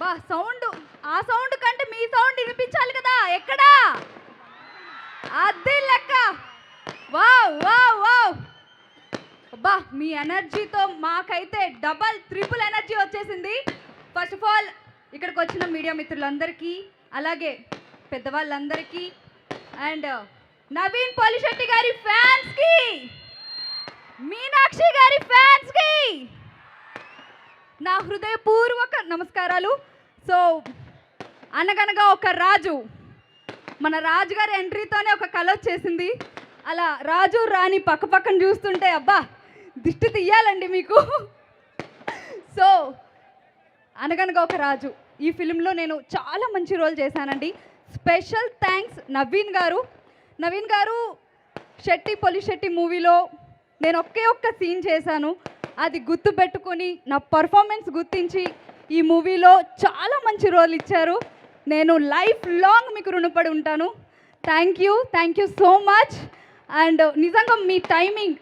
బా సౌండ్, ఆ సౌండ్ కంటే మీ సౌండ్ వినిపించాలి కదా. ఎక్కడా అది లెక్క. Wow wow wow. అబ్బా మీ ఎనర్జీతో మాకైతే డబల్ ట్రిపుల్ ఎనర్జీ వచ్చేసింది. ఫస్ట్ ఆఫ్ ఆల్ ఇక్కడికి వచ్చిన మీడియా మిత్రులందరికీ, అలాగే పెద్దవాళ్ళందరికీ, అండ్ నవీన్ పోలిశెట్టి గారి ఫ్యాన్స్కి, మీనాక్షి గారి ఫ్యాన్స్కి నా హృదయపూర్వక నమస్కారాలు. సో అనగనగా ఒక రాజు, మన రాజుగారి ఎంట్రీతోనే ఒక కళ వచ్చేసింది. అలా రాజు రాణి పక్క పక్కన చూస్తుంటే అబ్బా దిష్టి తీయాలండి మీకు. సో అనగనగా ఒక రాజు ఈ ఫిలింలో నేను చాలా మంచి రోల్ చేశానండి. స్పెషల్ థ్యాంక్స్ నవీన్ గారు. నవీన్ గారు శెట్టి పొలిశెట్టి మూవీలో నేను ఒక్క సీన్ చేశాను. అది గుర్తు పెట్టుకొని నా పర్ఫార్మెన్స్ గుర్తించి ఈ మూవీలో చాలా మంచి రోల్ ఇచ్చారు. నేను లైఫ్ లాంగ్ మీకు రుణపడి ఉంటాను. Thank you so much. And నిజంగా మీ టైమింగ్,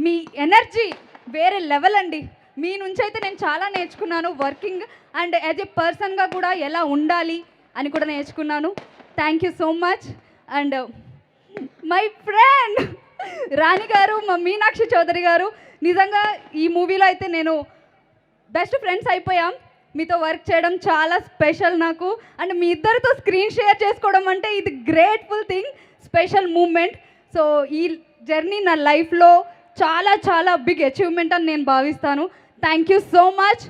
మీ ఎనర్జీ వేరే లెవెల్ అండి. మీ నుంచి అయితే నేను చాలా నేర్చుకున్నాను. వర్కింగ్ అండ్ యాజ్ ఎ పర్సన్గా కూడా ఎలా ఉండాలి అని కూడా నేర్చుకున్నాను. Thank you so much. And my friend Rani garu, మా మీనాక్షి చౌదరి గారు, నిజంగా ఈ మూవీలో అయితే నేను బెస్ట్ ఫ్రెండ్స్ అయిపోయాం. మీతో వర్క్ చేయడం చాలా స్పెషల్ నాకు. అండ్ మీ ఇద్దరితో స్క్రీన్ షేర్ చేసుకోవడం అంటే ఇది grateful thing, special moment. So ఈ జర్నీ నా లైఫ్లో చాలా చాలా బిగ్ అచీవ్మెంట్ అని నేను భావిస్తాను. Thank you so much.